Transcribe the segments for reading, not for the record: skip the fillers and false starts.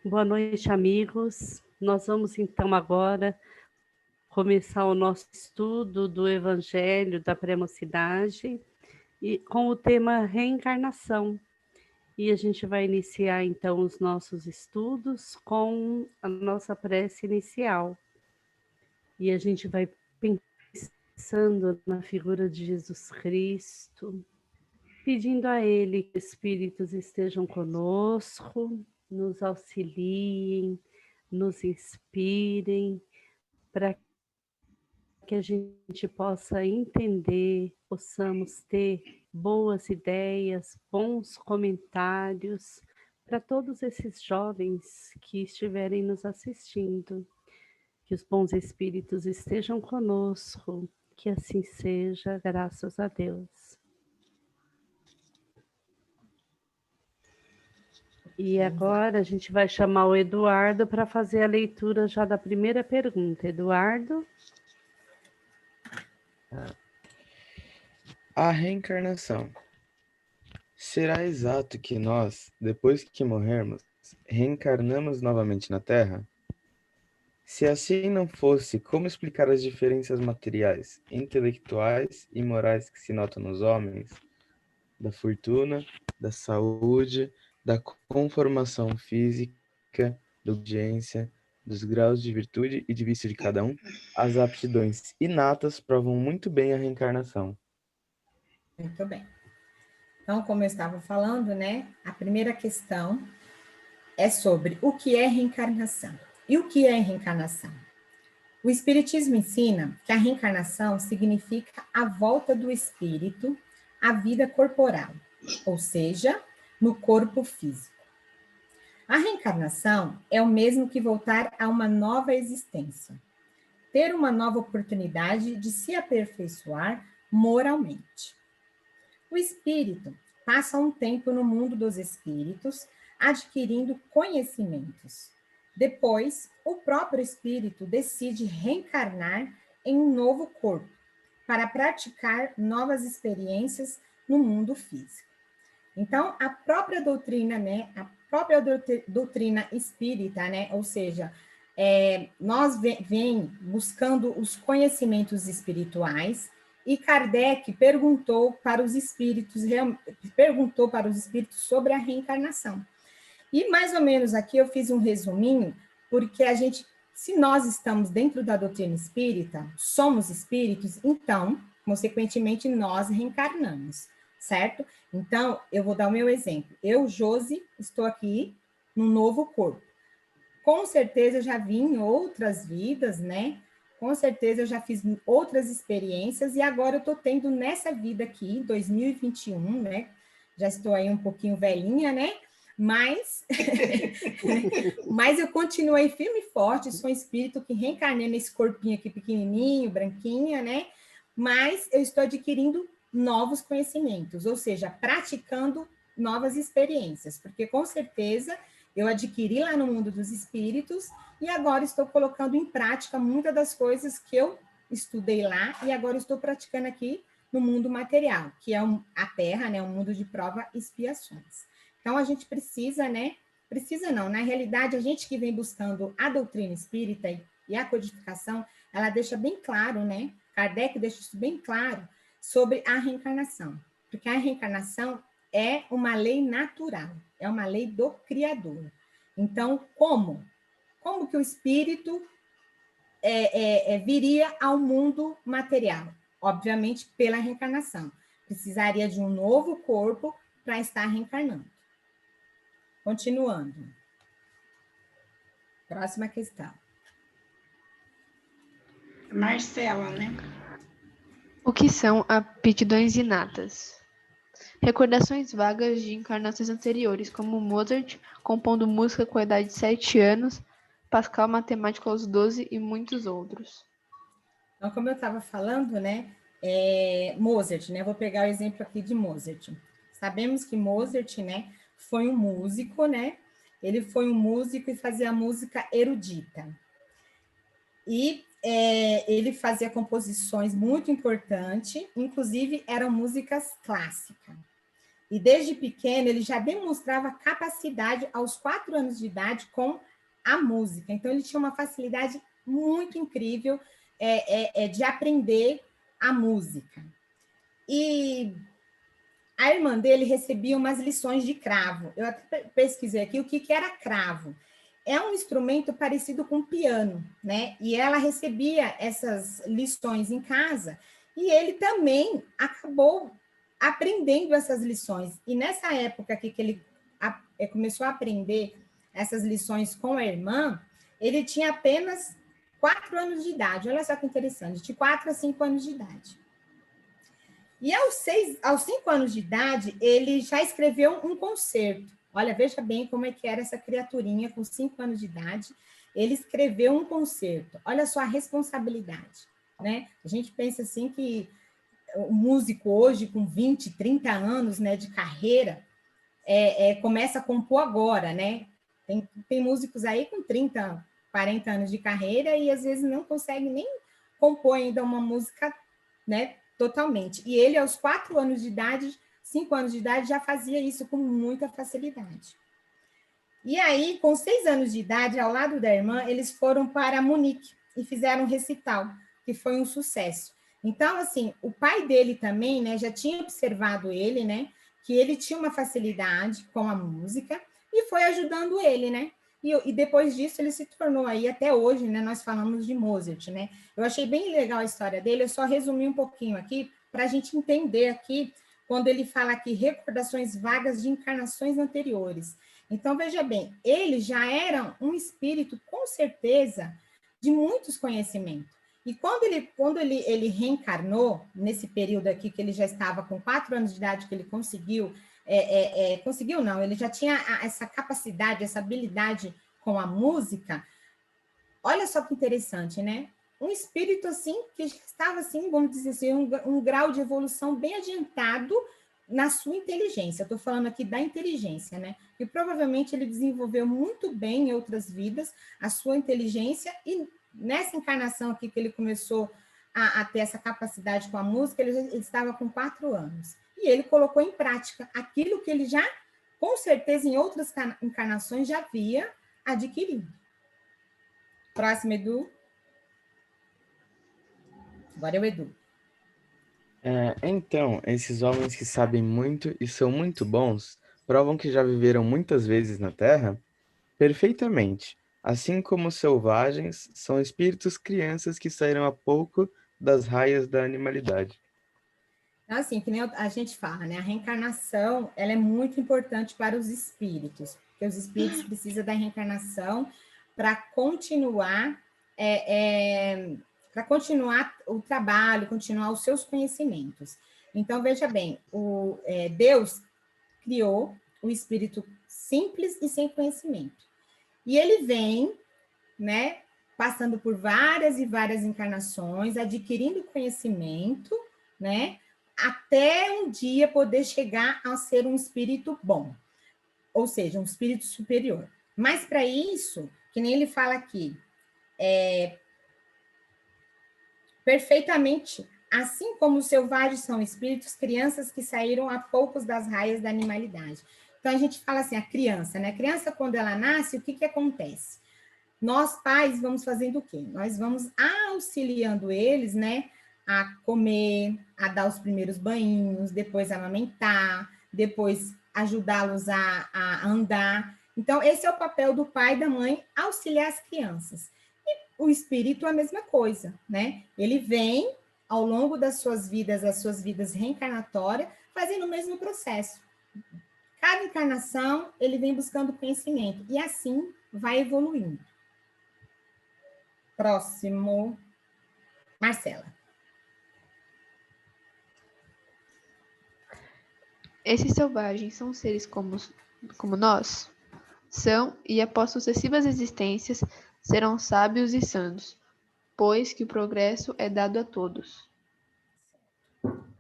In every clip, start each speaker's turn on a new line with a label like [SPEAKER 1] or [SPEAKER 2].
[SPEAKER 1] Boa noite, amigos. Nós vamos então agora começar o nosso estudo do Evangelho da Pré-Mocidade e com o tema reencarnação. E a gente vai iniciar então os nossos estudos com a nossa prece inicial. E a gente vai pensando na figura de Jesus Cristo, pedindo a Ele que espíritos estejam conosco, nos auxiliem, nos inspirem, para que a gente possa entender, possamos ter boas ideias, bons comentários para todos esses jovens que estiverem nos assistindo. Que os bons espíritos estejam conosco, que assim seja, graças a Deus. E agora a gente vai chamar o Eduardo para fazer a leitura já da primeira pergunta. Eduardo?
[SPEAKER 2] A reencarnação. Será exato que nós, depois que morrermos, reencarnamos novamente na Terra? Se assim não fosse, como explicar as diferenças materiais, intelectuais e morais que se notam nos homens, da fortuna, da saúde, da conformação física, da obediência, dos graus de virtude e de vício de cada um? As aptidões inatas provam muito bem a reencarnação.
[SPEAKER 3] Muito bem. Então, como eu estava falando, né, a primeira questão é sobre o que é reencarnação. E o que é reencarnação? O Espiritismo ensina que a reencarnação significa a volta do espírito à vida corporal, ou seja, no corpo físico. A reencarnação é o mesmo que voltar a uma nova existência, ter uma nova oportunidade de se aperfeiçoar moralmente. O espírito passa um tempo no mundo dos espíritos, adquirindo conhecimentos. Depois, o próprio espírito decide reencarnar em um novo corpo, para praticar novas experiências no mundo físico. Então, a própria doutrina, né, a própria doutrina espírita, né, ou seja, nós vem buscando os conhecimentos espirituais, e Kardec perguntou para os espíritos sobre a reencarnação. E mais ou menos aqui eu fiz um resuminho, porque se nós estamos dentro da doutrina espírita, somos espíritos, então, consequentemente, nós reencarnamos, certo? Então, eu vou dar o meu exemplo. Eu, Josi, estou aqui num novo corpo. Com certeza eu já vim em outras vidas, né? Com certeza eu já fiz outras experiências e agora eu estou tendo nessa vida aqui, 2021, né? Já estou aí um pouquinho velhinha, né? Mas eu continuei firme e forte, sou um espírito que reencarnei nesse corpinho aqui pequenininho, branquinha, né? Mas eu estou adquirindo novos conhecimentos, ou seja, praticando novas experiências, porque com certeza eu adquiri lá no mundo dos espíritos e agora estou colocando em prática muitas das coisas que eu estudei lá e agora estou praticando aqui no mundo material, que é a Terra, né, um mundo de prova e expiações. Então, a gente precisa, né? Precisa não, na realidade, a gente que vem buscando a doutrina espírita e a codificação, ela deixa bem claro, né? Kardec deixa isso bem claro sobre a reencarnação, porque a reencarnação é uma lei natural, é uma lei do Criador. Então, como que o espírito viria ao mundo material? Obviamente, pela reencarnação. Precisaria de um novo corpo para estar reencarnando. Continuando. Próxima questão.
[SPEAKER 4] Marcela, né?
[SPEAKER 5] O que são aptidões inatas? Recordações vagas de encarnações anteriores, como Mozart, compondo música com a idade de 7 anos, Pascal, matemático aos 12 e muitos outros.
[SPEAKER 3] Então, como eu estava falando, né, Mozart, né, vou pegar o exemplo aqui de Mozart. Sabemos que Mozart, né, foi um músico, né, ele foi um músico e fazia música erudita. E ele fazia composições muito importantes, inclusive eram músicas clássicas. E desde pequeno ele já demonstrava capacidade aos 4 anos de idade com a música. Então ele tinha uma facilidade muito incrível de aprender a música. E a irmã dele recebia umas lições de cravo. Eu até pesquisei aqui o que era cravo. É um instrumento parecido com piano, né? E ela recebia essas lições em casa e ele também acabou aprendendo essas lições. E nessa época aqui que ele começou a aprender essas lições com a irmã, ele tinha apenas 4 anos de idade. Olha só que interessante, de 4 a 5 anos de idade. E aos 5 anos de idade, ele já escreveu um concerto. Olha, veja bem como é que era essa criaturinha com 5 anos de idade. Ele escreveu um concerto. Olha só a responsabilidade, né? A gente pensa assim que o músico hoje, com 20, 30 anos, né, de carreira, começa a compor agora, né? Tem músicos aí com 30, 40 anos de carreira e às vezes não consegue nem compor ainda uma música, né, totalmente. E ele, aos 4 anos de idade, 5 anos de idade, já fazia isso com muita facilidade. E aí, com 6 anos de idade, ao lado da irmã, eles foram para Munique e fizeram um recital, que foi um sucesso. Então, assim, o pai dele também, né, já tinha observado ele, né, que ele tinha uma facilidade com a música e foi ajudando ele, né? E depois disso ele se tornou aí, até hoje, né, nós falamos de Mozart, né? Eu achei bem legal a história dele, eu só resumi um pouquinho aqui para a gente entender aqui, quando ele fala aqui, recordações vagas de encarnações anteriores. Então, veja bem, ele já era um espírito, com certeza, de muitos conhecimentos. E quando ele reencarnou, nesse período aqui, que ele já estava com 4 anos de idade, que ele conseguiu, conseguiu não, ele já tinha essa capacidade, essa habilidade com a música. Olha só que interessante, né? Um espírito, assim, que já estava, assim, vamos dizer assim, um grau de evolução bem adiantado na sua inteligência. Eu estou falando aqui da inteligência, né? E provavelmente ele desenvolveu muito bem em outras vidas a sua inteligência e nessa encarnação aqui que ele começou a ter essa capacidade com a música, ele estava com 4 anos. E ele colocou em prática aquilo que ele já, com certeza, em outras encarnações já havia adquirido. Próximo, Edu. Agora é o Edu.
[SPEAKER 2] Então, esses homens que sabem muito e são muito bons provam que já viveram muitas vezes na Terra perfeitamente, assim como os selvagens são espíritos crianças que saíram há pouco das raias da animalidade.
[SPEAKER 3] Então, assim, que nem a gente fala, né? A reencarnação, ela é muito importante para os espíritos, porque os espíritos precisam da reencarnação para continuar, para continuar o trabalho, continuar os seus conhecimentos. Então, veja bem, Deus criou o espírito simples e sem conhecimento. E ele vem, né, passando por várias e várias encarnações, adquirindo conhecimento, né, até um dia poder chegar a ser um espírito bom, ou seja, um espírito superior. Mas para isso, que nem ele fala aqui, perfeitamente, assim como os selvagens são espíritos, crianças que saíram há poucos das raias da animalidade. Então a gente fala assim, a criança, né? A criança, quando ela nasce, o que acontece? Nós, pais, vamos fazendo o quê? Nós vamos auxiliando eles, né? A comer, a dar os primeiros banhinhos, depois amamentar, depois ajudá-los a andar. Então, esse é o papel do pai e da mãe, auxiliar as crianças. E o espírito é a mesma coisa, né? Ele vem ao longo das suas vidas reencarnatórias, fazendo o mesmo processo. Cada encarnação, ele vem buscando conhecimento, e assim vai evoluindo. Próximo, Marcela.
[SPEAKER 5] Esses selvagens são seres como nós? São, e após sucessivas existências, serão sábios e santos, pois que o progresso é dado a todos.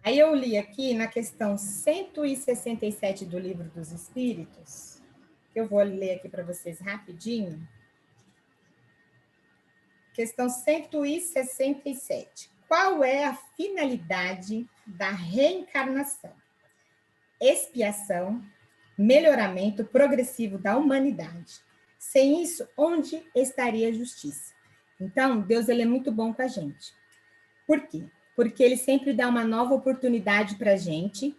[SPEAKER 3] Aí eu li aqui na questão 167 do Livro dos Espíritos, que eu vou ler aqui para vocês rapidinho. Questão 167. Qual é a finalidade da reencarnação? expiação, melhoramento progressivo da humanidade. Sem isso, onde estaria a justiça? Então, Deus ele é muito bom com a gente. Por quê? Porque ele sempre dá uma nova oportunidade para a gente,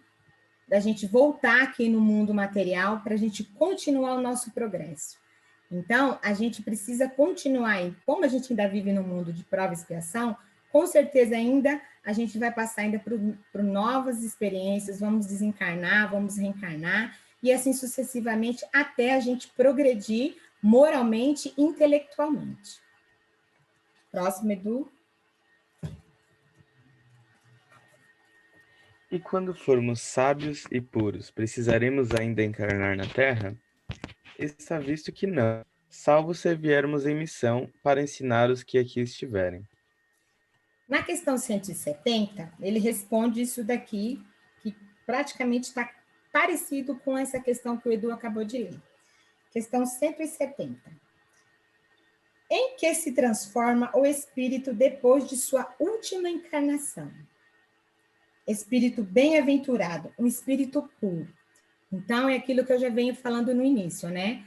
[SPEAKER 3] da gente voltar aqui no mundo material, para a gente continuar o nosso progresso. Então, a gente precisa continuar aí. Como a gente ainda vive no mundo de prova e expiação, com certeza ainda a gente vai passar ainda por novas experiências, vamos desencarnar, vamos reencarnar, e assim sucessivamente, até a gente progredir moralmente e intelectualmente. Próximo, Edu.
[SPEAKER 2] E quando formos sábios e puros, precisaremos ainda encarnar na Terra? Está visto que não, salvo se viermos em missão para ensinar os que aqui estiverem.
[SPEAKER 3] Na questão 170, ele responde isso daqui, que praticamente está parecido com essa questão que o Edu acabou de ler. Questão 170. Em que se transforma o espírito depois de sua última encarnação? Espírito bem-aventurado, um espírito puro. Então, é aquilo que eu já venho falando no início, né?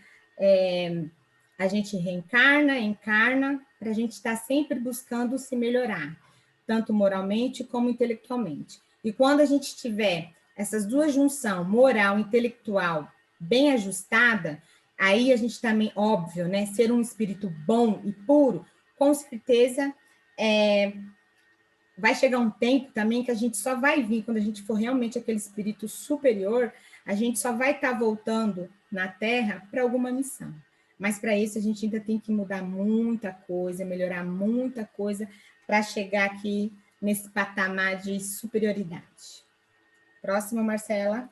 [SPEAKER 3] A gente reencarna, encarna, para a gente estar sempre buscando se melhorar, tanto moralmente como intelectualmente. E quando a gente tiver essas duas junções, moral e intelectual, bem ajustada, aí a gente também, óbvio, né? Ser um espírito bom e puro, com certeza, vai chegar um tempo também que a gente só vai vir, quando a gente for realmente aquele espírito superior, a gente só vai estar voltando na Terra para alguma missão. Mas para isso a gente ainda tem que mudar muita coisa, melhorar muita coisa para chegar aqui nesse patamar de superioridade. Próxima, Marcela.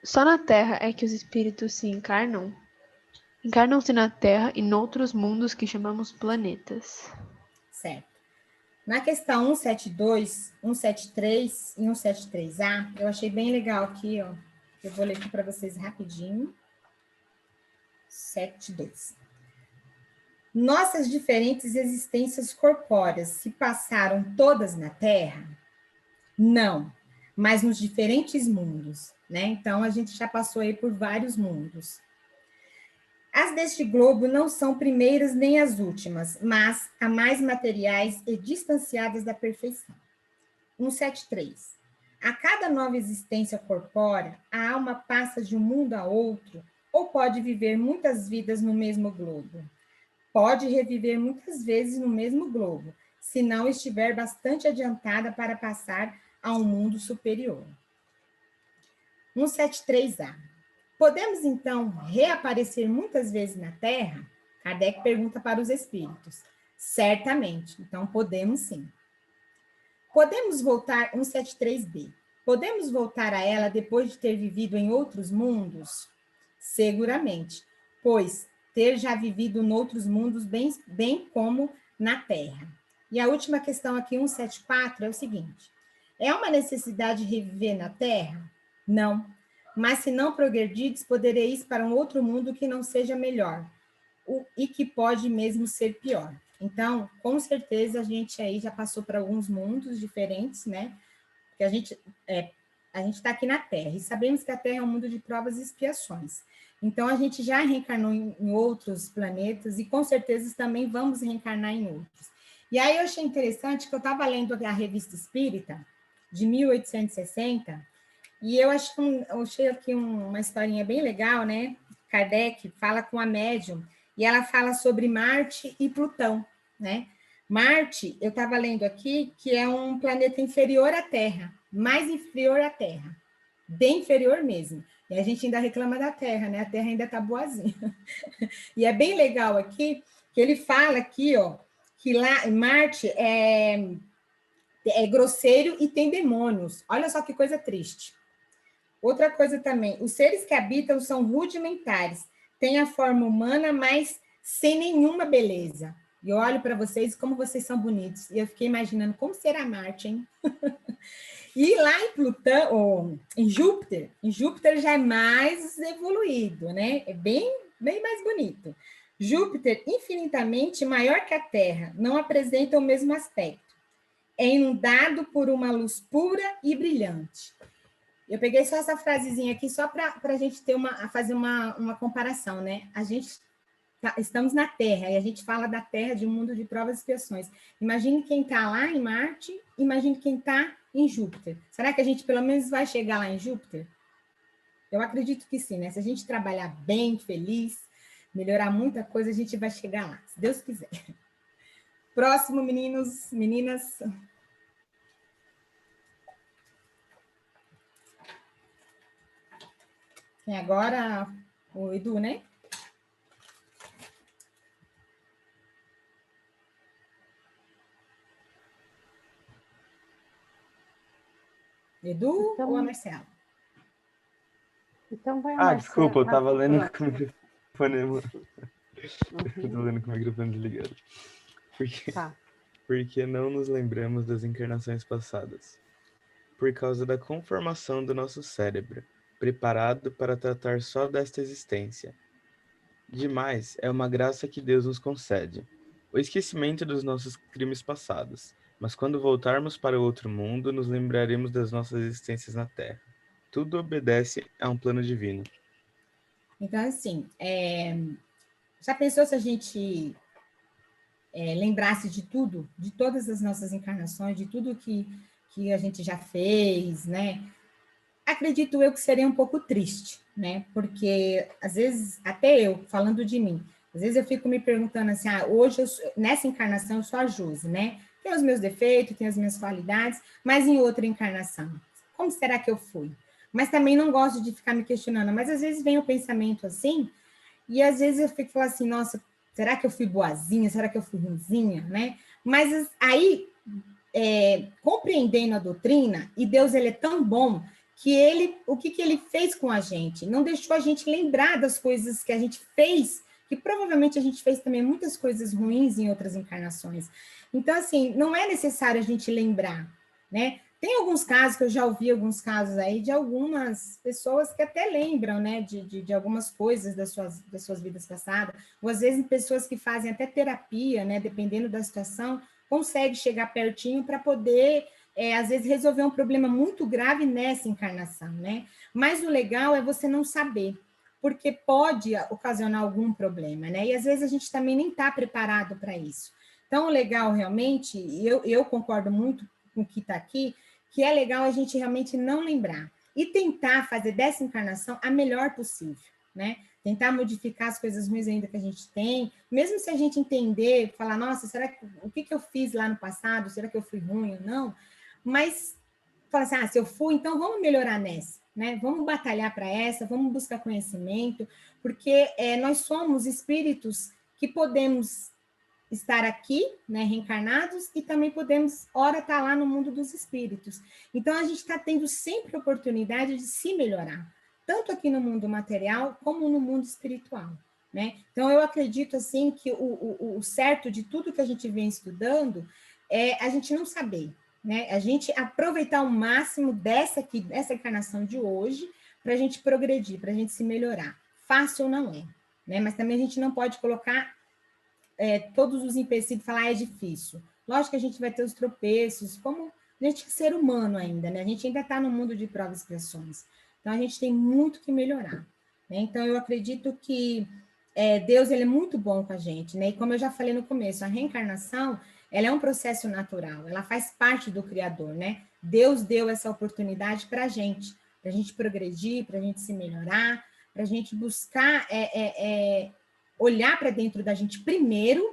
[SPEAKER 5] Só na Terra é que os espíritos se encarnam? Encarnam-se na Terra e noutros mundos que chamamos planetas.
[SPEAKER 3] Certo. Na questão 172, 173 e 173A, eu achei bem legal aqui, ó. Eu vou ler aqui para vocês rapidinho. 72. Nossas diferentes existências corpóreas se passaram todas na Terra? Não, mas nos diferentes mundos, né? Então, a gente já passou aí por vários mundos. As deste globo não são primeiras nem as últimas, mas a mais materiais e distanciadas da perfeição. 173. A cada nova existência corpórea, a alma passa de um mundo a outro ou pode viver muitas vidas no mesmo globo. Pode reviver muitas vezes no mesmo globo, se não estiver bastante adiantada para passar a um mundo superior. 173A. Podemos, então, reaparecer muitas vezes na Terra? Kardec pergunta para os espíritos. Certamente. Então, podemos sim. Podemos voltar, 173B. Podemos voltar a ela depois de ter vivido em outros mundos? Seguramente, pois ter já vivido em outros mundos bem como na Terra. E a última questão aqui, 174, é o seguinte. É uma necessidade reviver na Terra? Não. Mas se não progredirdes, podereis para um outro mundo que não seja melhor, e que pode mesmo ser pior. Então, com certeza, a gente aí já passou por alguns mundos diferentes, né? Porque a gente está aqui na Terra, e sabemos que a Terra é um mundo de provas e expiações. Então, a gente já reencarnou em outros planetas, e com certeza também vamos reencarnar em outros. E aí eu achei interessante que eu estava lendo a Revista Espírita, de 1860, e eu achei aqui uma historinha bem legal, né? Kardec fala com a médium, e ela fala sobre Marte e Plutão, né? Marte, eu estava lendo aqui, que é um planeta inferior à Terra, mais inferior à Terra, bem inferior mesmo. E a gente ainda reclama da Terra, né? A Terra ainda está boazinha. E é bem legal aqui, que ele fala aqui, ó, que lá Marte é grosseiro e tem demônios. Olha só que coisa triste. Outra coisa também, os seres que habitam são rudimentares, têm a forma humana, mas sem nenhuma beleza. E eu olho para vocês como vocês são bonitos. E eu fiquei imaginando como será Marte, hein? E lá em Plutão, ou em Júpiter já é mais evoluído, né? É bem mais bonito. Júpiter, infinitamente maior que a Terra, não apresenta o mesmo aspecto. É inundado por uma luz pura e brilhante. Eu peguei só essa frasezinha aqui só para a gente fazer uma comparação, né? Estamos na Terra, e a gente fala da Terra de um mundo de provas e expiações. Imagine quem está lá em Marte, imagine quem está em Júpiter. Será que a gente pelo menos vai chegar lá em Júpiter? Eu acredito que sim, né? Se a gente trabalhar bem, feliz, melhorar muita coisa, a gente vai chegar lá, se Deus quiser. Próximo, meninos, meninas. E agora o Edu, né? Edu ou a Marcela?
[SPEAKER 1] Então vai a Marcela.
[SPEAKER 2] Desculpa, eu tava lendo com o microfone. Eu tô lendo com o microfone desligado. Porque não nos lembramos das encarnações passadas. Por causa da conformação do nosso cérebro, preparado para tratar só desta existência. Demais é uma graça que Deus nos concede, o esquecimento dos nossos crimes passados, mas quando voltarmos para o outro mundo, nos lembraremos das nossas existências na Terra. Tudo obedece a um plano divino.
[SPEAKER 3] Então, assim, já pensou se a gente lembrasse de tudo, de todas as nossas encarnações, de tudo que a gente já fez, né? Acredito eu que seria um pouco triste, né? Porque, às vezes, até eu, falando de mim, às vezes eu fico me perguntando assim, hoje, nessa encarnação, eu sou a Josi, né? Tenho os meus defeitos, tenho as minhas qualidades, mas em outra encarnação, como será que eu fui? Mas também não gosto de ficar me questionando, mas às vezes vem o pensamento assim, e às vezes eu fico falando assim, nossa, será que eu fui boazinha? Será que eu fui ruinzinha, né? Mas aí, compreendendo a doutrina, e Deus, ele é tão bom, que o que ele fez com a gente? Não deixou a gente lembrar das coisas que a gente fez, que provavelmente a gente fez também muitas coisas ruins em outras encarnações. Então, assim, não é necessário a gente lembrar, né? Tem alguns casos, que eu já ouvi alguns casos aí, de algumas pessoas que até lembram, né, de algumas coisas das suas vidas passadas, ou às vezes pessoas que fazem até terapia, né, dependendo da situação, consegue chegar pertinho para poder, às vezes, resolver um problema muito grave nessa encarnação, né? Mas o legal é você não saber, porque pode ocasionar algum problema, né? E às vezes a gente também nem está preparado para isso. Então, o legal realmente, e eu concordo muito com o que está aqui, que é legal a gente realmente não lembrar e tentar fazer dessa encarnação a melhor possível, né? Tentar modificar as coisas ruins ainda que a gente tem, mesmo se a gente entender, falar, nossa, o que eu fiz lá no passado? Será que eu fui ruim ou não? Mas falar assim, se eu fui, então vamos melhorar nessa, né? Vamos batalhar para essa, vamos buscar conhecimento, porque nós somos espíritos que podemos estar aqui, né, reencarnados, e também podemos, ora, estar lá no mundo dos espíritos. Então, a gente está tendo sempre a oportunidade de se melhorar, tanto aqui no mundo material, como no mundo espiritual, né? Então, eu acredito, assim, que o certo de tudo que a gente vem estudando é a gente não saber, né? A gente aproveitar ao máximo dessa encarnação de hoje, para a gente progredir, para a gente se melhorar. Fácil não é, né? Mas também a gente não pode colocar todos os empecilhos, falar é difícil. Lógico que a gente vai ter os tropeços, como a gente é ser humano ainda, né? A gente ainda está no mundo de provas e expiações. Então, a gente tem muito que melhorar, né? Então, eu acredito que Deus, ele é muito bom com a gente, né? E como eu já falei no começo, a reencarnação, ela é um processo natural, ela faz parte do Criador, né? Deus deu essa oportunidade para a gente progredir, para a gente se melhorar, para a gente buscar olhar para dentro da gente primeiro,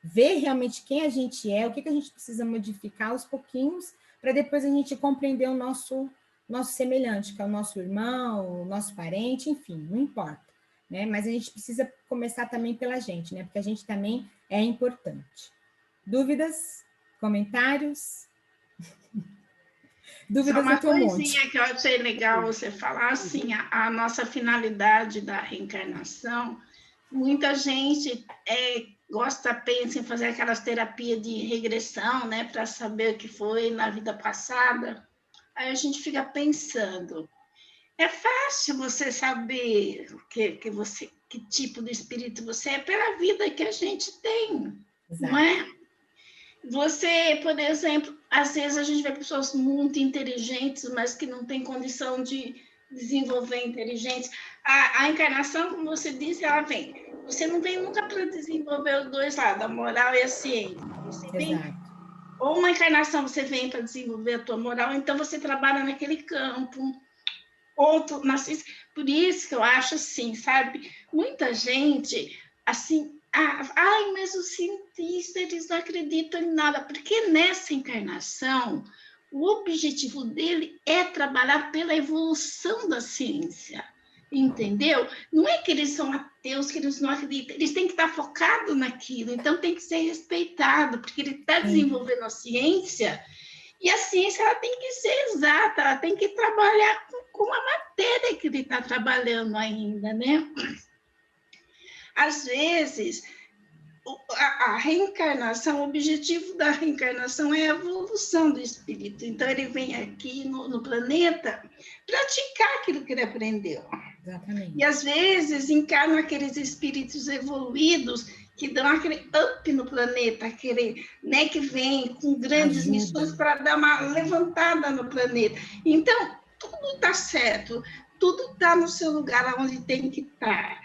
[SPEAKER 3] ver realmente quem a gente é, o que a gente precisa modificar aos pouquinhos, para depois a gente compreender o nosso semelhante, que é o nosso irmão, o nosso parente, enfim, não importa, né? Mas a gente precisa começar também pela gente, né? Porque a gente também é importante. Dúvidas? Comentários?
[SPEAKER 4] Só uma coisinha que eu achei legal você falar, assim, a nossa finalidade da reencarnação. Muita gente pensa em fazer aquelas terapias de regressão, né, para saber o que foi na vida passada. Aí a gente fica pensando, É fácil você saber que tipo de espírito você é pela vida que a gente tem, não é? Você, por exemplo, às vezes a gente vê pessoas muito inteligentes, mas que não têm condição de desenvolver inteligência. A encarnação, como você disse, ela vem. Você não vem nunca para desenvolver os dois lados, a moral e a ciência. Você vem, ou uma encarnação você vem para desenvolver a tua moral, então você trabalha naquele campo. Outro, por isso que eu acho assim, sabe? Muita gente, assim, mas os cientistas, eles não acreditam em nada, porque nessa encarnação, o objetivo dele é trabalhar pela evolução da ciência, entendeu? Não é que eles são ateus, que eles não acreditam, eles têm que estar focados naquilo, então tem que ser respeitado, porque ele está desenvolvendo a ciência. E a ciência ela tem que ser exata, ela tem que trabalhar com a matéria que ele está trabalhando ainda, né? Às vezes, a reencarnação, o objetivo da reencarnação é a evolução do espírito. Então, ele vem aqui no planeta praticar aquilo que ele aprendeu.
[SPEAKER 3] Exatamente.
[SPEAKER 4] E, às vezes, encarnam aqueles espíritos evoluídos que dão aquele up no planeta, aquele, né, que vem com grandes missões para dar uma levantada no planeta. Então, tudo está certo, tudo está no seu lugar onde tem que estar.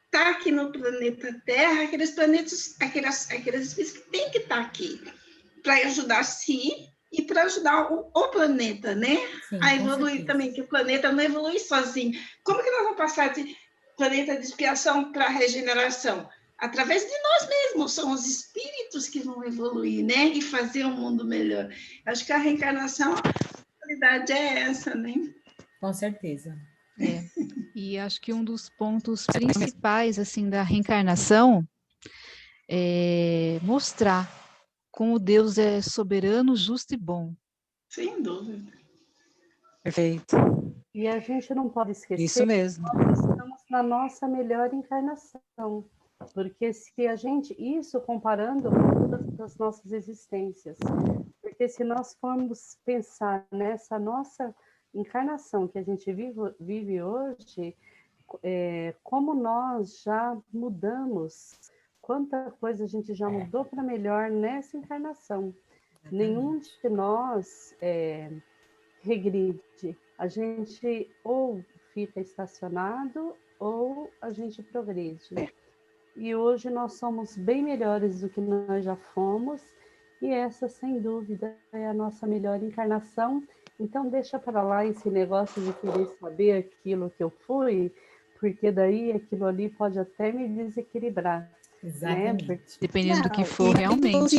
[SPEAKER 4] Está aqui no planeta Terra, aqueles planetas, aqueles espíritos que têm que estar aqui para ajudar a si e para ajudar o planeta, né? Sim, a evoluir também, que o planeta não evolui sozinho. Como que nós vamos passar de planeta de expiação para regeneração? Através de nós mesmos, são os espíritos que vão evoluir, né? E fazer um mundo melhor. Acho que a reencarnação, a realidade é essa, né?
[SPEAKER 3] Com certeza.
[SPEAKER 6] E acho que um dos pontos principais, assim, da reencarnação é mostrar como Deus é soberano, justo e bom.
[SPEAKER 4] Sem dúvida.
[SPEAKER 1] Perfeito. E a gente não pode esquecer
[SPEAKER 7] Isso mesmo.
[SPEAKER 1] que nós estamos na nossa melhor encarnação. Porque se a gente, isso comparando com todas as nossas existências, porque se nós formos pensar nessa nossa encarnação que a gente vive hoje, como nós já mudamos, quanta coisa a gente já mudou para melhor nessa encarnação. Nenhum de nós regride. A gente ou fica estacionado ou a gente progride. E hoje nós somos bem melhores do que nós já fomos, e essa, sem dúvida, é a nossa melhor encarnação. Então, deixa para lá esse negócio de querer saber aquilo que eu fui, porque daí aquilo ali pode até me desequilibrar.
[SPEAKER 3] Exatamente.
[SPEAKER 1] Né?
[SPEAKER 6] Dependendo do que for, realmente.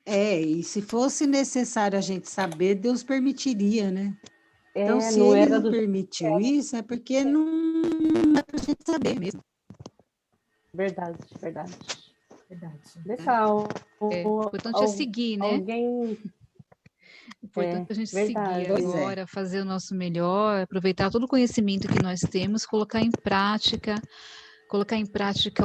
[SPEAKER 7] E se fosse necessário a gente saber, Deus permitiria, né? Então, se
[SPEAKER 1] não
[SPEAKER 7] ele
[SPEAKER 1] era
[SPEAKER 7] não permitiu isso, é porque não é para a gente saber mesmo.
[SPEAKER 1] Verdade. Legal.
[SPEAKER 6] O importante é seguir, né? O importante é a gente seguir agora, fazer o nosso melhor, aproveitar todo o conhecimento que nós temos, colocar em prática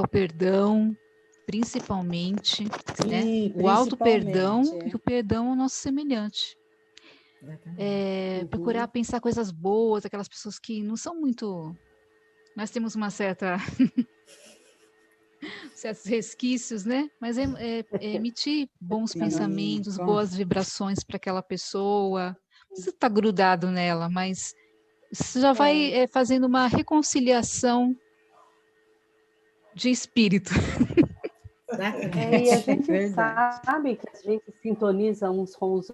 [SPEAKER 6] o perdão, principalmente, né? O auto-perdão e o perdão ao nosso semelhante. Procurar pensar coisas boas, aquelas pessoas que não são muito... Nós temos uma certos resquícios, né? Mas emitir bons pensamentos, boas vibrações para aquela pessoa. Não precisa estar grudado nela, mas você já vai fazendo uma reconciliação de espírito.
[SPEAKER 1] E a gente sabe que a gente sintoniza uns com os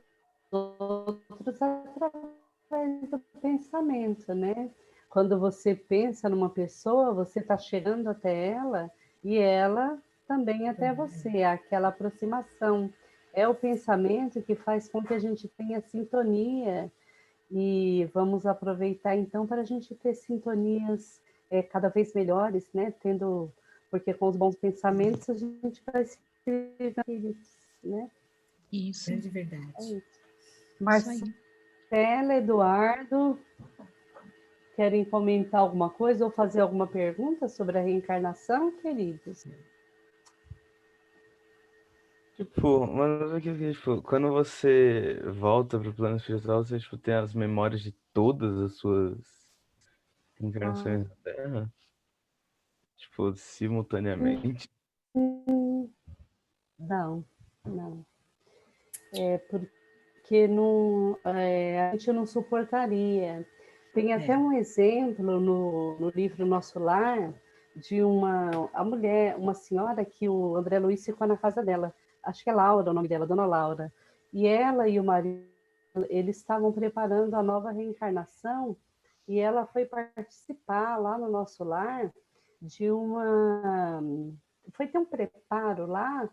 [SPEAKER 1] outros através do pensamento, né? Quando você pensa numa pessoa, você está chegando até ela e ela também até você, aquela aproximação. É o pensamento que faz com que a gente tenha sintonia, e vamos aproveitar então para a gente ter sintonias cada vez melhores, né? Porque com os bons pensamentos a gente vai se viver, né?
[SPEAKER 6] Isso.
[SPEAKER 3] É de verdade.
[SPEAKER 1] Isso. Marcela, Eduardo, querem comentar alguma coisa ou fazer alguma pergunta sobre a reencarnação, queridos?
[SPEAKER 2] Tipo, mas aquilo que, tipo, quando você volta pro plano espiritual, você, tipo, tem as memórias de todas as suas
[SPEAKER 1] Ah,
[SPEAKER 2] encarnações na Terra? Tipo, simultaneamente?
[SPEAKER 1] não, não. É porque não, a gente não suportaria. Tem até um exemplo no livro Nosso Lar de a mulher, uma senhora que o André Luiz ficou na casa dela. Acho que é Laura o nome dela, Dona Laura. E ela e o marido, eles estavam preparando a nova reencarnação e ela foi participar lá no Nosso Lar de uma... Foi ter um preparo lá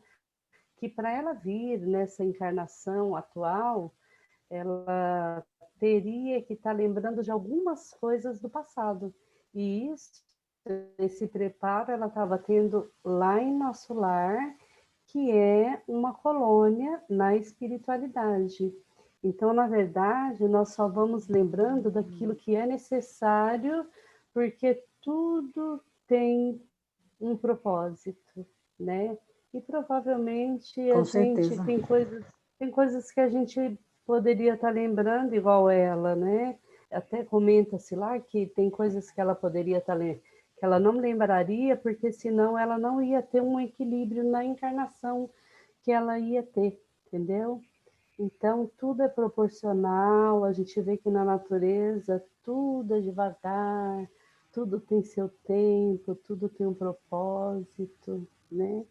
[SPEAKER 1] que para ela vir nessa encarnação atual, ela teria que estar lembrando de algumas coisas do passado. E isso, esse preparo, ela estava tendo lá em Nosso Lar, que é uma colônia na espiritualidade. Então, na verdade, nós só vamos lembrando daquilo que é necessário, porque tudo tem um propósito, né? E provavelmente
[SPEAKER 7] Com certeza.
[SPEAKER 1] tem coisas que a gente poderia estar lembrando igual ela, né? Até comenta-se lá que tem coisas que ela poderia estar que ela não lembraria, porque senão ela não ia ter um equilíbrio na encarnação que ela ia ter, entendeu? Então, tudo é proporcional, a gente vê que na natureza tudo é devagar, tudo tem seu tempo, tudo tem um propósito, né?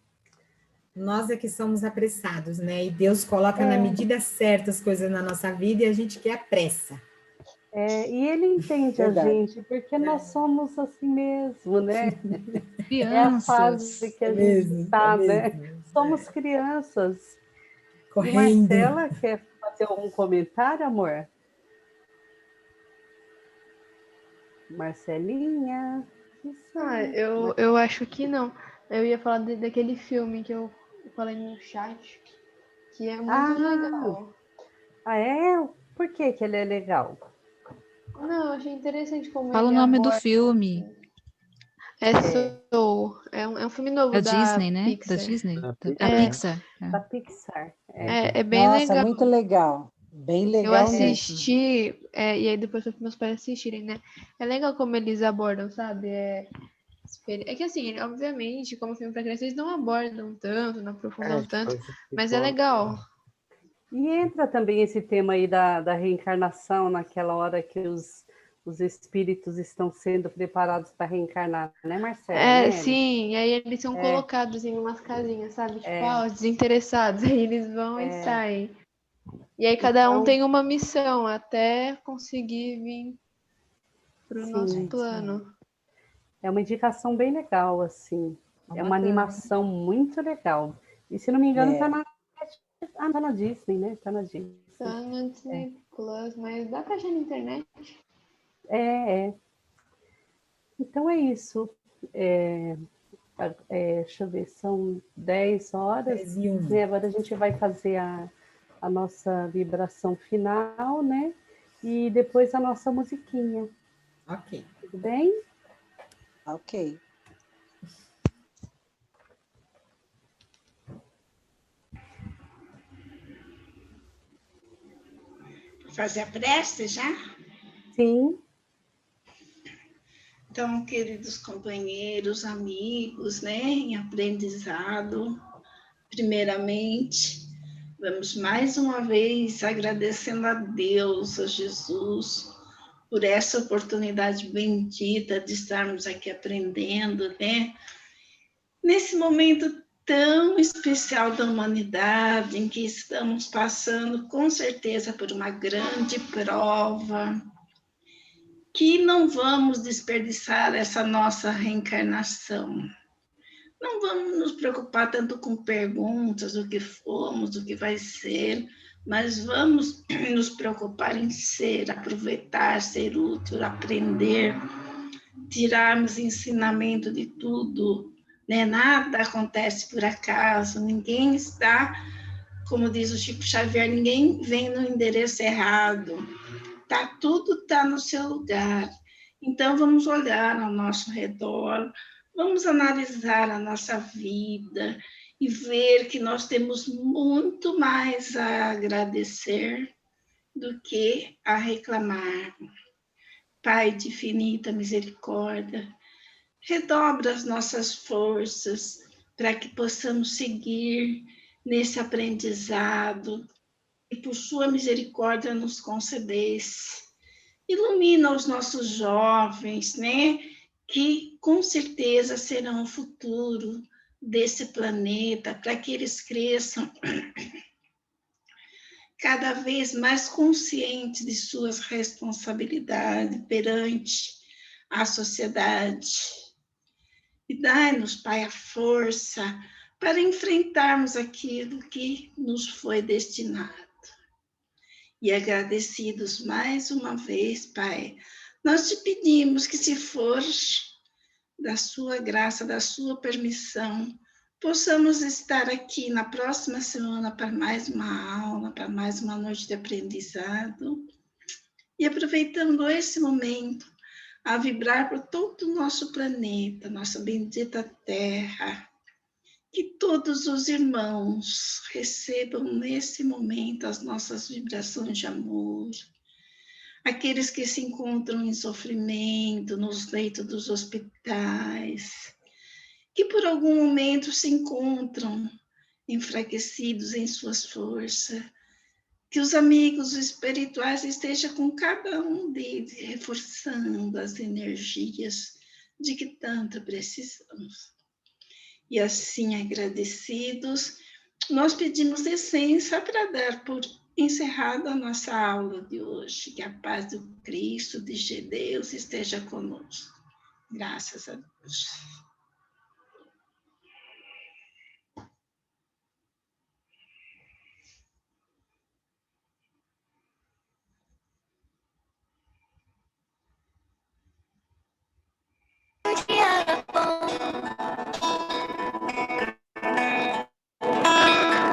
[SPEAKER 3] Nós é que somos apressados, né? E Deus coloca na medida certa as coisas na nossa vida e a gente quer a pressa.
[SPEAKER 1] E Ele entende a gente, porque nós somos assim mesmo, né? É a fase que a gente está, né? Somos crianças.
[SPEAKER 3] Correndo.
[SPEAKER 1] E Marcela, quer fazer algum comentário, amor? Marcelinha?
[SPEAKER 5] Eu acho que não. Eu ia falar daquele filme que eu falei no chat, que é muito legal.
[SPEAKER 1] Ah, é? Por que ele é legal?
[SPEAKER 5] Não, eu achei interessante como
[SPEAKER 6] Fala o
[SPEAKER 5] ele
[SPEAKER 6] nome do
[SPEAKER 5] aborda.
[SPEAKER 6] filme.
[SPEAKER 5] É um filme novo
[SPEAKER 6] Da
[SPEAKER 5] da
[SPEAKER 6] Disney, né?
[SPEAKER 5] Pixar.
[SPEAKER 6] Da Disney.
[SPEAKER 2] Da
[SPEAKER 6] Da Pixar.
[SPEAKER 1] Da Pixar.
[SPEAKER 5] É bem
[SPEAKER 7] Nossa,
[SPEAKER 5] legal.
[SPEAKER 7] muito legal. Bem
[SPEAKER 5] Eu
[SPEAKER 7] legal mesmo.
[SPEAKER 5] assisti, e aí depois foi para meus pais assistirem, né? É legal como eles abordam, sabe? É que assim, obviamente, como filme para criança, eles não abordam tanto, não aprofundam tanto, mas é legal.
[SPEAKER 1] E entra também esse tema aí da reencarnação, naquela hora que os espíritos estão sendo preparados para reencarnar, né, Marcela?
[SPEAKER 5] Sim, e aí eles são colocados em umas casinhas, sabe? Tipo, os desinteressados, aí eles vão e saem. E aí cada um tem uma missão até conseguir vir para o nosso plano.
[SPEAKER 1] É uma indicação bem legal, assim. É uma
[SPEAKER 5] Bacana.
[SPEAKER 1] animação muito legal. E se não me engano, tá na Disney, né? Tá na Disney.
[SPEAKER 5] Tá no Disney Plus, mas dá pra achar na internet.
[SPEAKER 1] Então é isso. Deixa eu ver, são 10 horas.
[SPEAKER 3] 10:01.
[SPEAKER 1] Né? Agora a gente vai fazer a nossa vibração final, né? E depois a nossa musiquinha.
[SPEAKER 3] Ok.
[SPEAKER 1] Tudo bem?
[SPEAKER 7] Ok.
[SPEAKER 4] Fazer a prece já?
[SPEAKER 1] Sim.
[SPEAKER 4] Então, queridos companheiros, amigos, né, em aprendizado, primeiramente, vamos mais uma vez agradecendo a Deus, a Jesus, por essa oportunidade bendita de estarmos aqui aprendendo, né? Nesse momento tão especial da humanidade, em que estamos passando, com certeza, por uma grande prova, que não vamos desperdiçar essa nossa reencarnação. Não vamos nos preocupar tanto com perguntas, o que fomos, o que vai ser, mas vamos nos preocupar em ser, aproveitar, ser útil, aprender, tirarmos ensinamento de tudo, né? Nada acontece por acaso, ninguém está, como diz o Chico Xavier, ninguém vem no endereço errado. Tudo está no seu lugar. Então, vamos olhar ao nosso redor, vamos analisar a nossa vida e ver que nós temos muito mais a agradecer do que a reclamar. Pai de infinita misericórdia, redobra as nossas forças para que possamos seguir nesse aprendizado e por sua misericórdia nos concedesse. Ilumina os nossos jovens, né? Que com certeza serão o futuro desse planeta, para que eles cresçam cada vez mais conscientes de suas responsabilidades perante a sociedade. E dai-nos, Pai, a força para enfrentarmos aquilo que nos foi destinado. E agradecidos mais uma vez, Pai, nós te pedimos que, se for da sua graça, da sua permissão, possamos estar aqui na próxima semana para mais uma aula, para mais uma noite de aprendizado, e aproveitando esse momento, a vibrar por todo o nosso planeta, nossa bendita Terra, que todos os irmãos recebam nesse momento as nossas vibrações de amor, aqueles que se encontram em sofrimento, nos leitos dos hospitais, que por algum momento se encontram enfraquecidos em suas forças, que os amigos espirituais estejam com cada um deles, reforçando as energias de que tanto precisamos. E assim, agradecidos, nós pedimos licença para dar por encerrada a nossa aula de hoje. Que a paz do Cristo, de Deus, esteja conosco. Graças a Deus.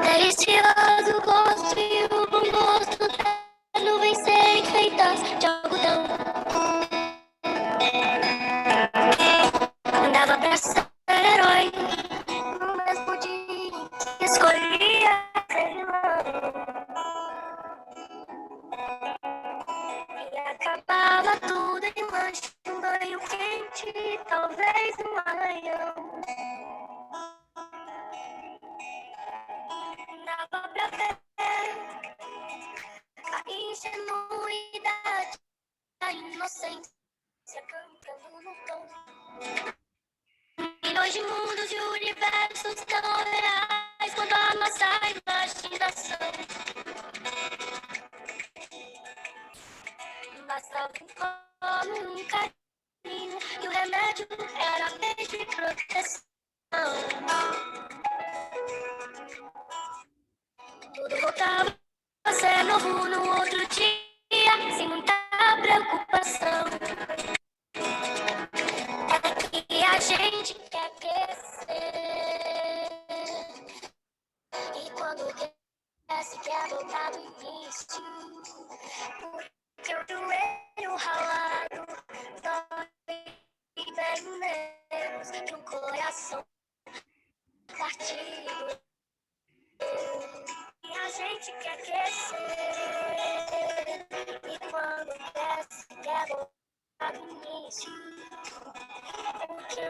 [SPEAKER 8] Delicioso gosto e o bom gosto das nuvens serem feitas de algodão. Andava pra ser herói no mesmo dia, escolhia ser vilão. E acabava tudo em lanche, um banho quente, talvez um arranhão. Dava pra ver a ingenuidade, a inocência cantando no tom. Milhões de mundos e universos tão reais quanto a nossa imaginação. Bastava um colo, um carinho, e o remédio era beijo e proteção. Tudo voltava a ser novo no outro dia, sem muita preocupação. É que a gente quer crescer, e quando cresce quer voltar do início, porque o joelho ralado dói bem menos que um coração partido. E a gente quer crescer, e quando cresce quer voltar do início, porque